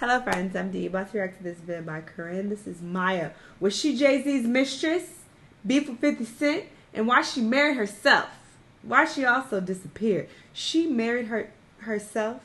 Hello friends, I'm Dee. About to react to this video by Corinne. This is Maya. Was she Jay-Z's mistress? Beef with 50 Cent? And why she married herself? Why she also disappeared? She married herself?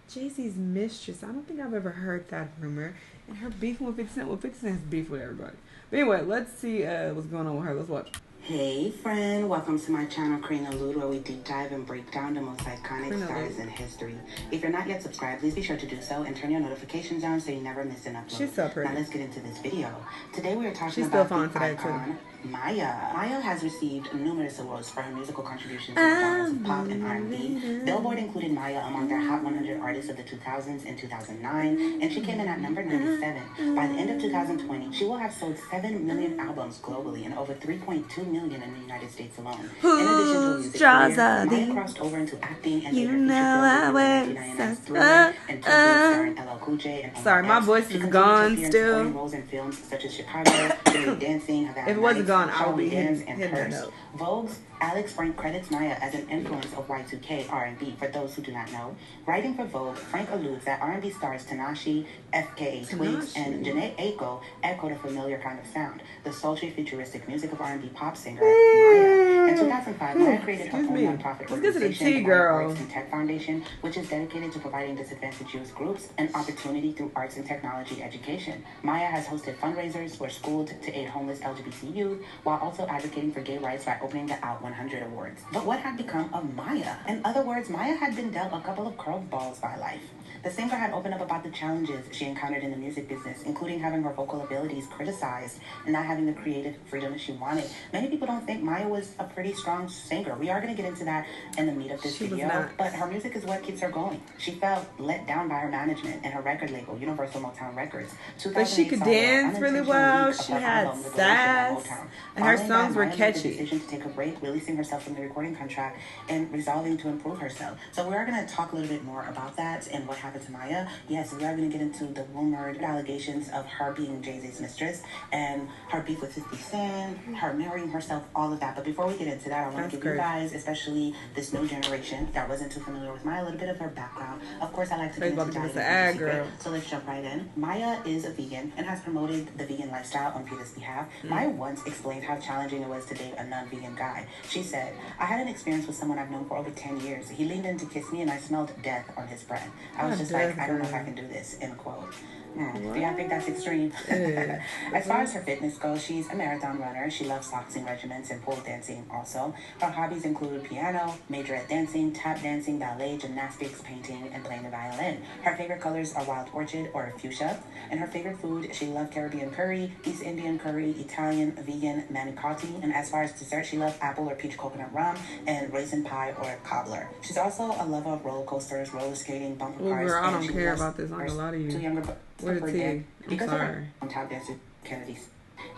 Jay-Z's mistress. I don't think I've ever heard that rumor. And her beefing with 50 Cent. Well, 50 Cent has beef with everybody. But anyway, let's see what's going on with her. Let's watch. Hey friend, welcome to my channel Corinne, where we deep dive and break down the most iconic stars in history. If you're not yet subscribed, please be sure to do so and turn your notifications on so you never miss an upload. She's so pretty. Now let's get into this video. Today we are talking about the icon Maya. Maya has received numerous awards for her musical contributions to the genres of pop and R&B. Billboard included Maya among their Hot 100 Artists of the 2000s in 2009, and she came in at number 97. By the end of 2020, she will have sold 7 million albums globally and over 3.2 million in the United States alone. In addition to a music career, Maya crossed over into acting and later featured films in 1999's Thriller and Two starring LL Cool J and Sorry, my voice is gone still. Roles in films such as Chicago, Dirty Dancing, Havana if it wasn't gone, I would be hitting that note. Vogue's Alex Frank credits Maya as an influence of Y2K R&B. For those who do not know, writing for Vogue, Frank alludes that R&B stars Tanashi, FKA Twigs, and Janae Aiko echoed a familiar kind of sound, the sultry, futuristic music of R&B pop singer Maya. In 2005, Maya created her own nonprofit organization, the Arts and Tech Foundation, which is dedicated to providing disadvantaged youth groups an opportunity through arts and technology education. Maya has hosted fundraisers for Schooled to aid homeless LGBT youth, while also advocating for gay rights by opening the Out 100 Awards. But what had become of Maya? In other words, Maya had been dealt a couple of curveballs by life. The singer had opened up about the challenges she encountered in the music business, including having her vocal abilities criticized and not having the creative freedom that she wanted. Many people don't think Maya was a pretty strong singer. We are going to get into that in the meat of this video, but her music is what keeps her going. She felt let down by her management and her record label, Universal Motown Records. But she could dance really well. She had sass, and her songs were catchy. Decision to take a break, releasing herself from the recording contract and resolving to improve herself. So we are going to talk a little bit more about that and what happened to Maya. Yes, we are going to get into the rumored allegations of her being Jay-Z's mistress and her beef with 50 Cent, her marrying herself, all of that. But before we get into that, I want to give you guys, especially this new generation that wasn't too familiar with Maya, a little bit of her background. Of course, I like to get into that. So let's jump right in. Maya is a vegan and has promoted the vegan lifestyle on Peter's behalf. Maya once explained how challenging it was to date a non-vegan guy. She said, "I had an experience with someone I've known for over 10 years. He leaned in to kiss me and I smelled death on his breath. I was just like, I don't know if I can do this," end quote. Yeah, I think that's extreme. As far as her fitness goes, she's a marathon runner. She loves boxing regimens and pole dancing also. Her hobbies include piano, majorette dancing, tap dancing, ballet, gymnastics, painting, and playing the violin. Her favorite colors are wild orchid or fuchsia. And her favorite food, she loves Caribbean curry, East Indian curry, Italian, vegan, manicotti. And as far as dessert, she loves apple or peach coconut rum and raisin pie or cobbler. She's also a lover of roller coasters, roller skating, bumper cars. Girl, I don't care about this. I'm a lot of you. Two younger Where's the tea? I'm sorry. On top dancer Kennedy's.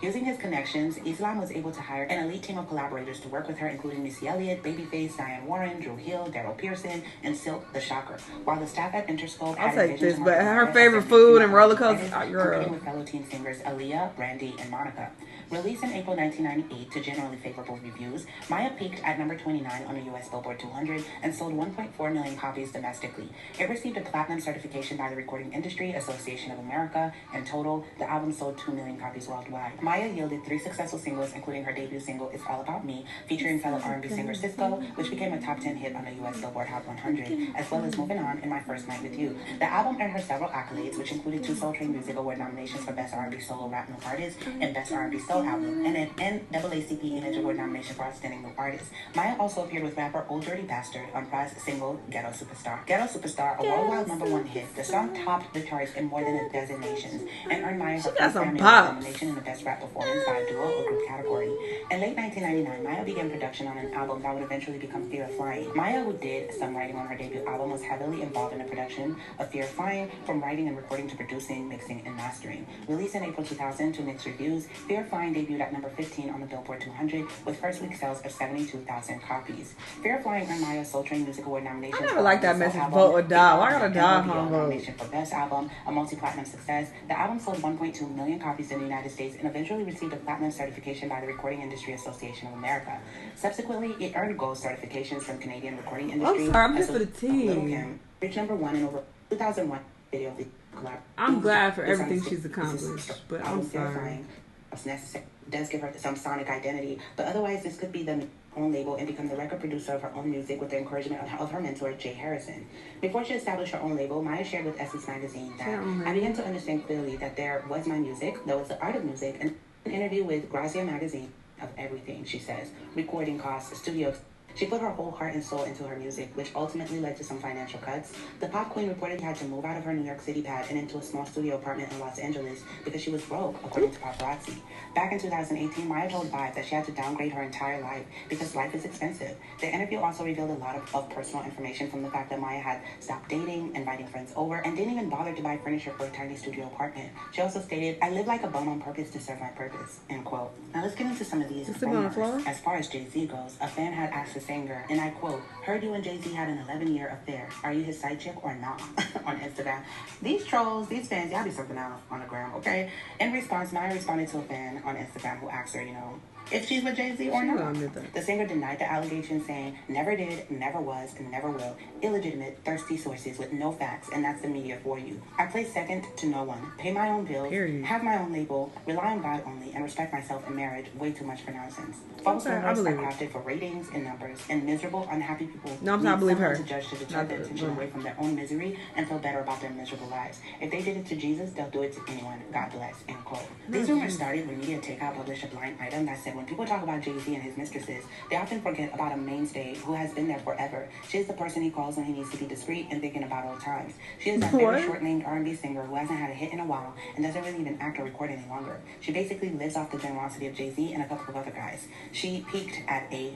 Using his connections, Islam was able to hire an elite team of collaborators to work with her, including Missy Elliott, Babyface, Diane Warren, Drew Hill, Daryl Pearson, and Silk the Shocker. While the staff at Interscope I'll take this, but her favorite food and roller coasters, working with fellow teen singers Aaliyah, Brandy, and Monica. Released in April 1998 to generally favorable reviews, Maya peaked at number 29 on the U.S. Billboard 200 and sold 1.4 million copies domestically. It received a platinum certification by the Recording Industry Association of America. In total, the album sold 2 million copies worldwide. Maya yielded 3 successful singles, including her debut single, It's All About Me, featuring fellow R&B singer Cisco, which became a top 10 hit on the U.S. Billboard Hot 100, as well as Moving On and My First Night With You. The album earned her several accolades, which included 2 Soul Train Music Award nominations for Best R&B Solo Rap New Artist and Best R&B Soul Album, and an NAACP Image Award nomination for Outstanding New Artist. Maya also appeared with rapper Old Dirty Bastard on Priz's single Ghetto Superstar. Ghetto Superstar, a worldwide #1 hit, the song topped the charts in more than a dozen nations and earned Maya her first Grammy nomination in the Best Rap Performance by a Duo or Group category. In late 1999, Maya began production on an album that would eventually become Fear of Flying. Maya, who did some writing on her debut album, was heavily involved in the production of Fear of Flying, from writing and recording to producing, mixing, and mastering. Released in April 2000 to mixed reviews, Fear of Flying debuted at number 15 on the Billboard 200 with first week sales of 72,000 copies. Fear of Flying earned Maya Soul Train Music Award nomination. I never liked that message. Vote or die. I got a die nomination for Best Album, a multi-platinum success. The album sold 1.2 million copies in the United States and eventually received a platinum certification by the Recording Industry Association of America. Subsequently, it earned gold certifications from Canadian Recording Industry. I'm here for the team. Reached #1 in over 2001 video collaboration. I'm glad for everything she's accomplished, but I'm sorry. Does give her some sonic identity, but otherwise this could be the own label and become the record producer of her own music with the encouragement of her mentor, Jay Harrison. Before she established her own label, Maya shared with Essence Magazine that I began to understand clearly that there was my music, there was the art of music, and an interview with Grazia Magazine of everything, she says. Recording costs, studio. She put her whole heart and soul into her music, which ultimately led to some financial cuts. The pop queen reportedly had to move out of her New York City pad and into a small studio apartment in Los Angeles because she was broke, according to paparazzi. Back in 2018, Maya told Vibe that she had to downgrade her entire life because life is expensive. The interview also revealed a lot of personal information, from the fact that Maya had stopped dating, inviting friends over, and didn't even bother to buy furniture for a tiny studio apartment. She also stated, "I live like a bum on purpose to serve my purpose," end quote. Now let's get into some of these rumors. As far as Jay-Z goes, a fan had asked the singer, and I quote, "Heard you and Jay-Z had an 11-year affair. Are you his side chick or not?" on Instagram. These trolls, these fans, y'all be something else on the ground, okay? In response, Maya responded to a fan on Instagram who asked her, if she's with Jay-Z or not. The singer denied the allegation, saying, "Never did, never was, and never will. Illegitimate, thirsty sources with no facts, and that's the media for you. I play second to no one, pay my own bills, have my own label, rely on God only, and respect myself in marriage. Way too much for nonsense." False rumors are crafted for ratings and numbers, and miserable, unhappy people need someone to judge to deter their attention away from their own misery and feel better about their miserable lives. If they did it to Jesus, they'll do it to anyone. God bless, end quote. These rumors started when Media Takeout published a blind item that said, when people talk about Jay-Z and his mistresses, they often forget about a mainstay who has been there forever. She is the person he calls when he needs to be discreet and thinking about old times. She is that very short-named R&B singer who hasn't had a hit in a while and doesn't really even act or record any longer. She basically lives off the generosity of Jay-Z and a couple of other guys. She peaked at A-,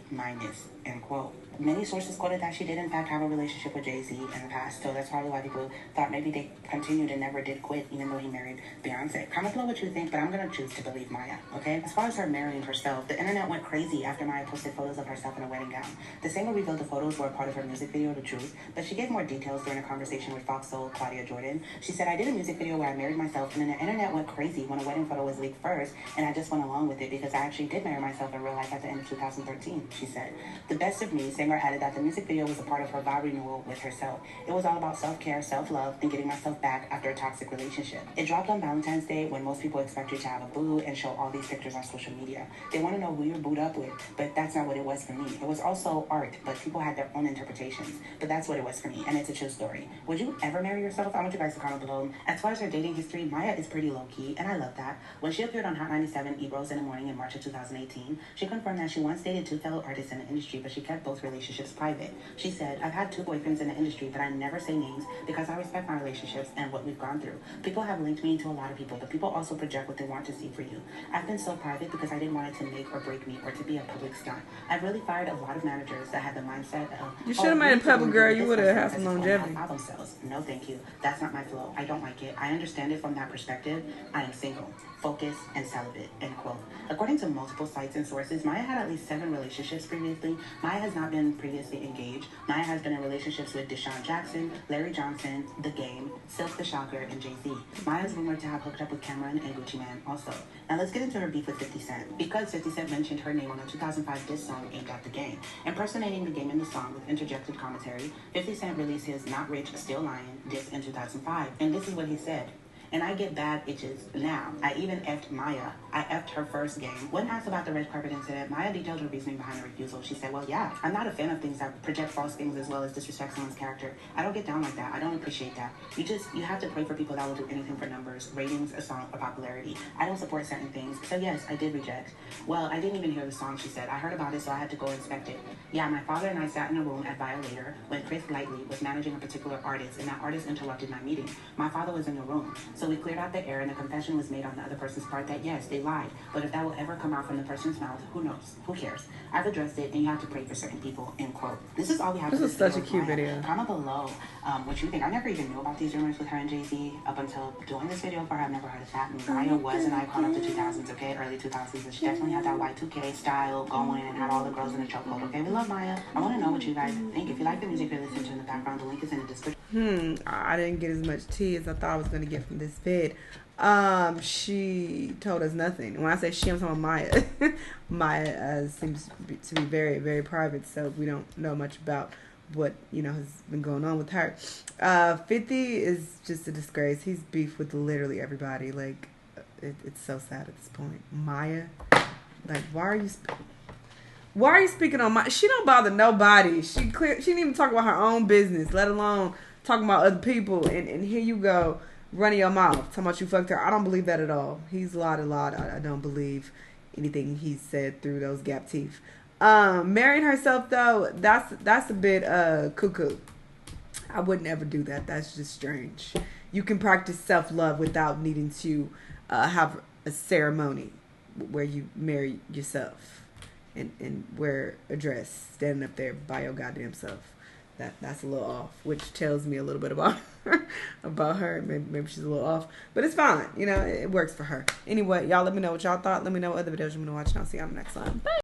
end quote. Many sources quoted that she did in fact have a relationship with Jay-Z in the past, so that's probably why people thought maybe they continued and never did quit, even though he married Beyonce. Comment below what you think, but I'm going to choose to believe Maya, okay? As far as her marrying herself, the internet went crazy after Maya posted photos of herself in a wedding gown. The singer revealed the photos were a part of her music video, The Truth, but she gave more details during a conversation with Fox Soul Claudia Jordan. She said, "I did a music video where I married myself, and then the internet went crazy when a wedding photo was leaked first, and I just went along with it because I actually did marry myself in real life at the end of 2013, she said. The Best of Me singer added that the music video was a part of her vow renewal with herself. It was all about self-care, self-love, and getting myself back after a toxic relationship. It dropped on Valentine's Day, when most people expect you to have a boo and show all these pictures on social media. They want to know who you're booed up with, but that's not what it was for me. It was also art, but people had their own interpretations. But that's what it was for me, and it's a true story. Would you ever marry yourself? I want you guys to comment below. As far as her dating history, Maya is pretty low-key, and I love that. When she appeared on Hot 97 Ebros in the Morning in March of 2018, she confirmed that she once dated two fellow artists in the industry, but she kept both relationships private. She said, "I've had two boyfriends in the industry, but I never say names because I respect my relationships and what we've gone through. People have linked me to a lot of people, but people also project what they want to see for you. I've been so private because I didn't want it to make or break me or to be a public stunt. I've really fired a lot of managers that had the mindset of, you should have made a public, girl. You would have had some longevity. Album sales. No, thank you. That's not my flow. I don't like it. I understand it from that perspective. I am single, focused, and celibate," end quote. According to multiple sites and sources, Maya had at least 7 relationships previously. Maya has not been previously engaged. Maya has been in relationships with Deshaun Jackson, Larry Johnson, The Game, Silk the Shocker, and Jay-Z. Maya is rumored to have hooked up with Cameron and Gucci Mane also. Now let's get into her beef with 50 Cent. Because 50 Cent mentioned her name on a 2005 diss song aimed at The Game. Impersonating The Game in the song with interjected commentary, 50 Cent released his Not Rich, Still Lying diss in 2005. And this is what he said. "And I get bad itches now. I even effed Maya. I effed her first game." When asked about the red carpet incident, Maya detailed her reasoning behind the refusal. She said, "Well, yeah, I'm not a fan of things that project false things as well as disrespect someone's character. I don't get down like that. I don't appreciate that. You have to pray for people that will do anything for numbers, ratings, a song, or popularity. I don't support certain things. So yes, I did reject. Well, I didn't even hear the song," she said. "I heard about it, so I had to go inspect it. Yeah, my father and I sat in a room at Violator when Chris Lightly was managing a particular artist, and that artist interrupted my meeting. My father was in the room. So we cleared out the air, and the confession was made on the other person's part that yes, they lied. But if that will ever come out from the person's mouth, who knows? Who cares? I've addressed it, and you have to pray for certain people," end quote. This is all we have. This is such a cute video. Comment below what you think. I never even knew about these rumors with her and Jay-Z up until doing this video for her. I've never heard of that. And Maya was an icon of the 2000s, okay? Early 2000s. And she definitely had that Y2K style going and had all the girls in the chokehold, okay? We love Maya. I want to know what you guys think. If you like the music you're listening to in the background, the link is in the description. I didn't get as much tea as I thought I was going to get from this vid. She told us nothing. When I say she, I'm talking about Maya. Maya seems to be very, very private, so we don't know much about what, has been going on with her. 50 is just a disgrace. He's beef with literally everybody. Like, it's so sad at this point. Maya, like, why are you speaking on Maya? She don't bother nobody. She didn't even talk about her own business, let alone talking about other people. And here you go, running your mouth, talking about you fucked her. I don't believe that at all. He's lied a lot. I don't believe anything he said through those gap teeth. Marrying herself though, that's a bit cuckoo. I wouldn't ever do that. That's just strange. You can practice self-love without needing to have a ceremony where you marry yourself and wear a dress, standing up there by your goddamn self. That's a little off, which tells me a little bit about her. Maybe she's a little off, but it's fine. It works for her. Anyway, y'all let me know what y'all thought. Let me know what other videos you want to watch, and I'll see y'all next time. Bye.